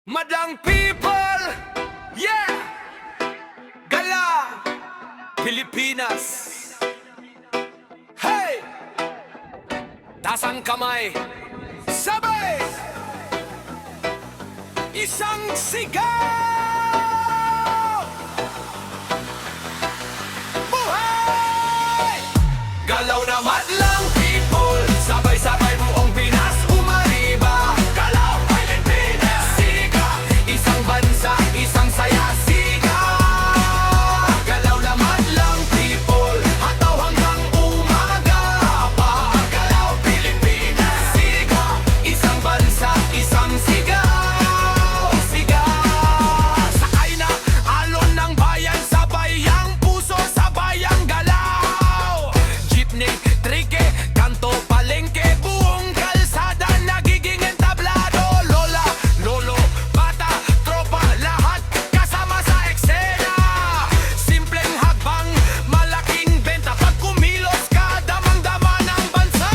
Madang people, yeah! Gala, Pilipinas. Hey! Taas ang kamay, sabay! Isang sigaw! Buhay! Galaw na madlang people, sabay-sabay buong Pinas umariba. Galaw, Pilipinas, siga, isang bansa, isang saya, siga. Galaw na madlang people, hataw hanggang umaga pa. Galaw, Pilipinas, siga, isang bansa, isang siga. Sakay na alon ng bayan, sabay ang puso, sabay ang galaw. Jeepney, trike, kanto, palengke, buong kalsada nagiging entablado. Lola, lolo, bata, tropa, lahat kasama sa eksena. Simpleng hakbang, malaking benta. Pag kumilos ka, damang-dama ng bansa.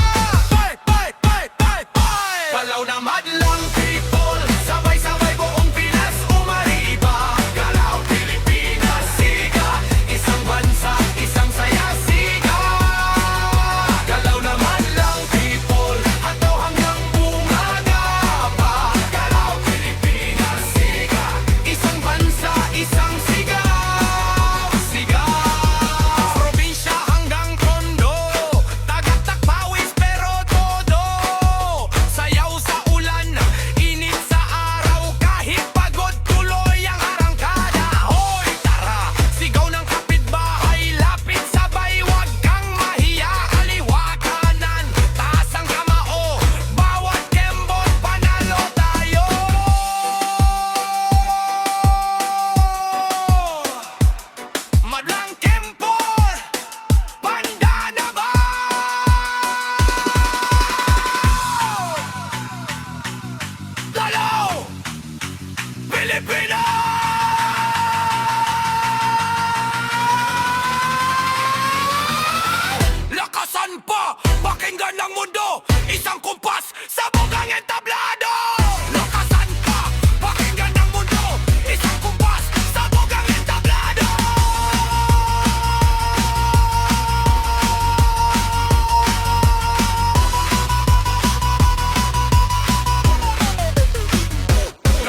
Bay, bay, bay, bay, bay! Galaw na madlang people, sabay-sabay buong Pinas umariba. Galaw, Pilipinas, siga, isang bansa, isang saya, siga. Galaw na madlang people, hataw hanggang umaga pa. Galaw, Pilipinas, siga, isang bansa, isang siga. Siga. Probinsya hanggang tondo, tagaktak pawis pero todo. Sayaw sa ulan, init sa araw, kahit pagod tuloy ang arangkada. Hoy, tara, sigaw ng kapitbahay, lapit sabay, wag kang mahiya. Kaliwa kanan, taas ang kamao, bawat kembot panalo tayo. Madlang kembot, banda na ba? Galaw, Pilipinas! Lakasan pa, pakinggan ng mundo, isang kumpas, sabog ang entablado. Lakasan pa, pakinggan ng mundo, isang kumpas, sabog ang entablado.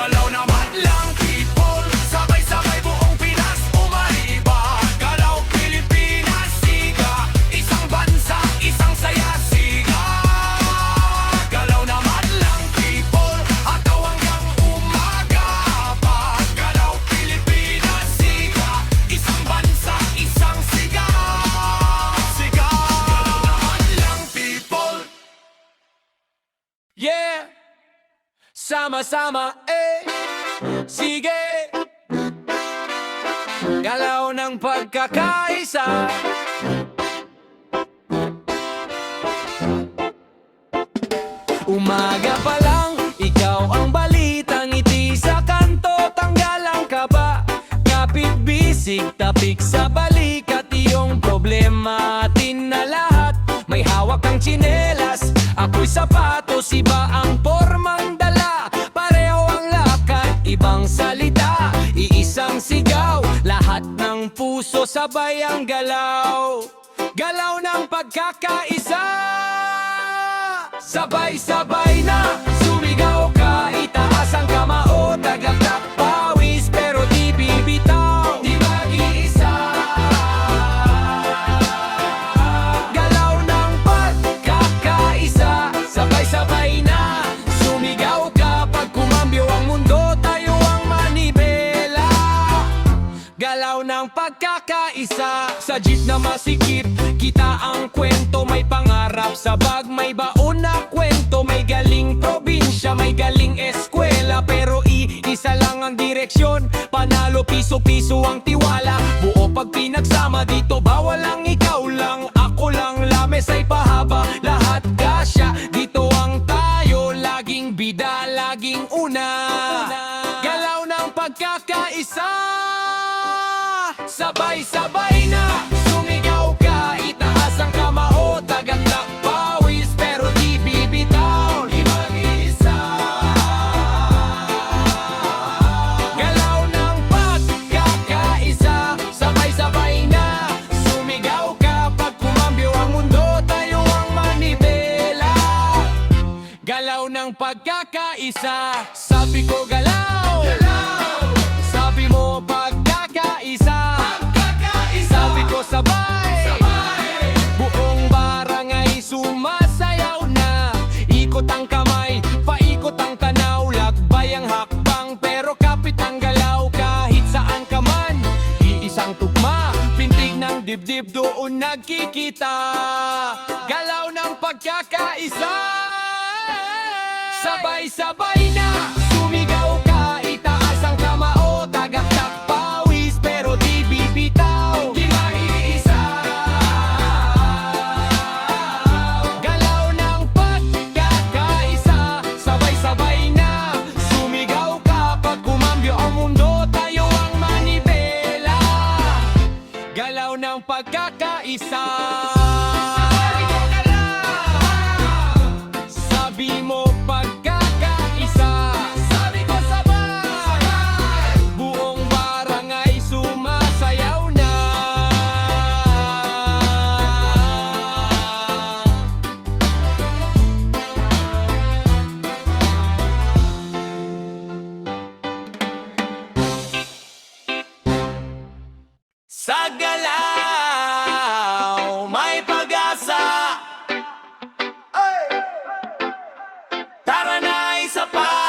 Galaw na madlang people, sabay-sabay buong Pinas umariba. Galaw, Pilipinas, siga, isang bansa, isang saya, siga. Galaw na madlang people, hataw hanggang umaga pa. Galaw, Pilipinas, siga, isang bansa, isang siga. Siga. Galaw na madlang people. Yeah! Sama-sama, sige. Galaw ng pagkakaisa. Umaga pa lang, ikaw ang balitang ngiti sa kanto, tanggal ang kaba. Kapit bisig, tapik sa balikat, iyong problema atin na lahat. May hawak kang tsinelas, ako'y sapatos, iba ang formang dala. Pareho ang lakad, ibang salita, iisang sigaw. Lahat ng puso, sabay ang galaw. Galaw ng pagkakaisa. Sabay-sabay na, sumigaw ka, itaas ang kamao, tagaktak pawis, pero di bibitaw, di mag-iisa. Galaw ng pagkakaisa, sabay-sabay na, sumigaw ka, pag kumambyo ang mundo, tayo ang manibela. Galaw ng pagkakaisa, sa jeep na masikip, kita ang kwento, may pangarap sa bag, may baon na kwento, may galing probinsya, may galing eskwela, pero iisa lang ang direksyon, panalo piso-piso ang tiwala. Buo pag pinagsama dito, bawal ang ikaw lang, ako lang, lames ay pahaba, lahat kasya, dito ang tayo, laging bida, laging una. Galaw ng pagkakaisa, sabay-sabay na, sumigaw ka, itaas ang kamao, tagaktak pawis, pero di bibitaw, di mag-isa. pagkakaisa. Sabi ko galaw, sabi mo pagkakaisa. Sabi ko sabay, buong barangay sumasayaw na. Ikot ang kamay, paikot ang tanaw, lakbay ang hakbang, pero kapit ang galaw. Kahit saan ka man, iisang tugma, pintig ng dibdib doon nagkikita. Galaw ng pagkakaisa, sabay-sabay na sumigaw ka, itaas ang kamao, tagaktak pawis, pero di bibitaw, di maiisa. Galaw ng pagkakaisa, sabay-sabay na sumigaw ka, pag kumambyo ang mundo, tayo ang manibela. Galaw ng pagkakaisa. Sabi mo pagkakaisa, sabi ko sabay, buong barangay sumasayaw na. Sa galaw may pag-asa, tara na isa pa.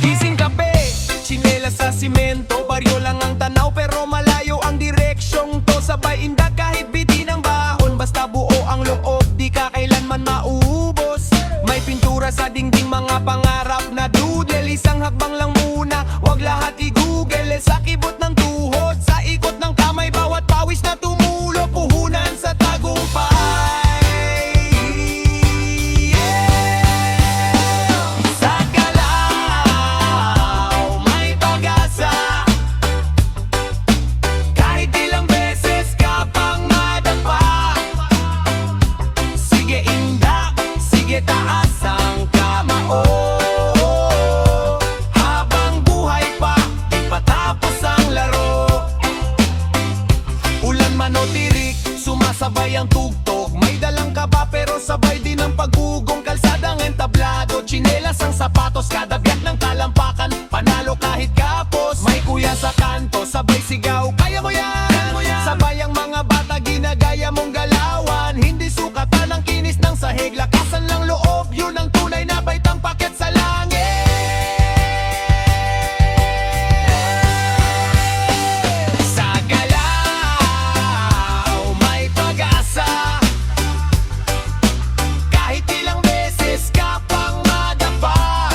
Gising kape, tsinelas sa simento, baryo lang ang tanaw pero malayo ang direksyong to. Sabay indag kahit biti ng bahon, basta buo ang loob, di ka kailanman mauubos. May pintura sa dingding, mga pangarap na doodle. Isang hakbang lang muna, wag lahat i-google. Sa kibot ng tuhod, sa ikot ng kamay, bawat pawis na tumulo, puhunan sa tagumpay. Sa galaw may pag-asa, kahit ilang beses ka pang madapa. Sige indak, sige taas ang kamao, habang buhay pa, di patapos ang laro. Ulan man o tirik, sumasabay ang tugtog. May dalang kaba pero sabay din ang pagugong. Kalsadang entablado, tsinelas ang sapatos, kada biyak ng talampakan, panalo kahit kapos. May kuya sa kanto, sabay sigaw, kaya mo yan, sabay ang mga bata, ginagaya mong galawan. Hindi sukatan ang kinis ng sahig, lakasan lang loob, yun ang tunay na baitang paket sa langit. Sa galaw may pag-asa, kahit ilang beses ka pang madapa.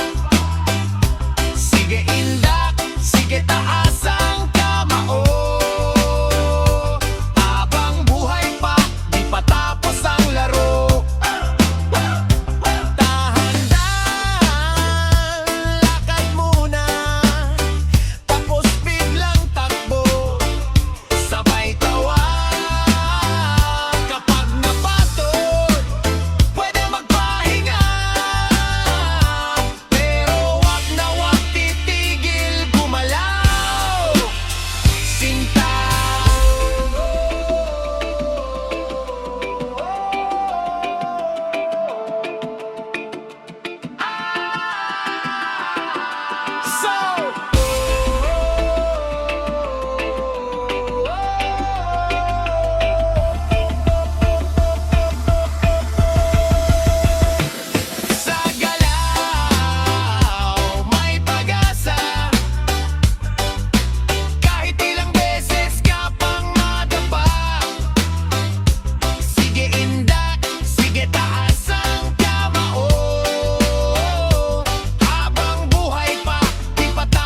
Sige indak, sige taas ang kamao, habang buhay pa, di patapos ang laro. Dahan-dahan, lakad muna, tapos biglang takbo. Sabay tawa, kapag napagod, pwede magpahinga. Pero wag na wag titigil gumalaw, sinta. Sa galaw may pag-asa, kahit ilang beses ka pang madapa. Sige indak, sige taas ang kamao, habang buhay pa, di patapos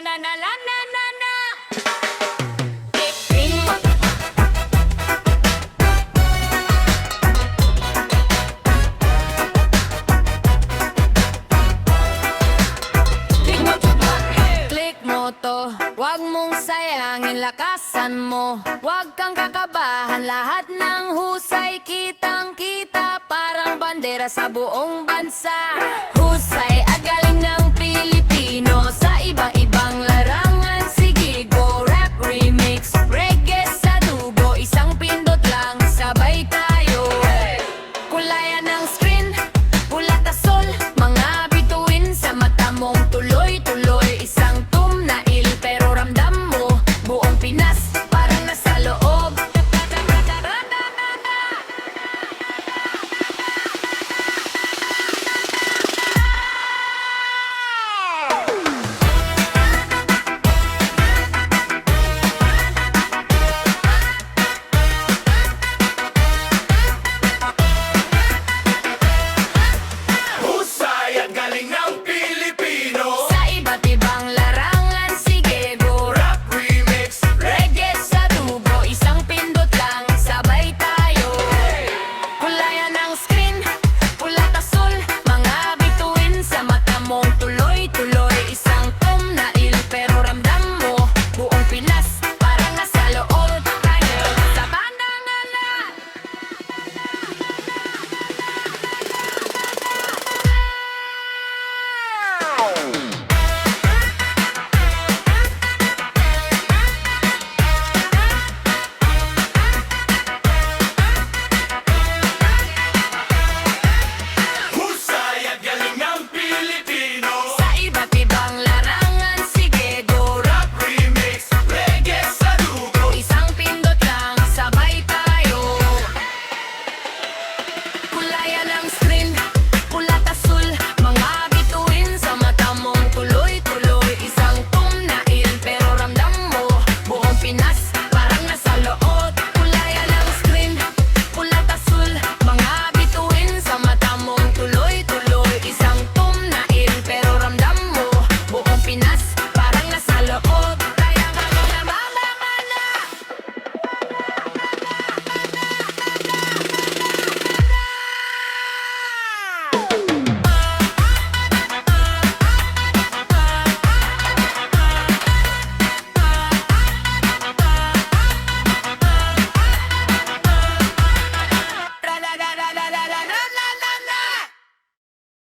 na na la na na na. Click mo to, wag mong sayangin, lakasan mo. Wag kang kakabahan, lahat ng husay kitang kita. Parang bandera sa buong bansa. Husay agad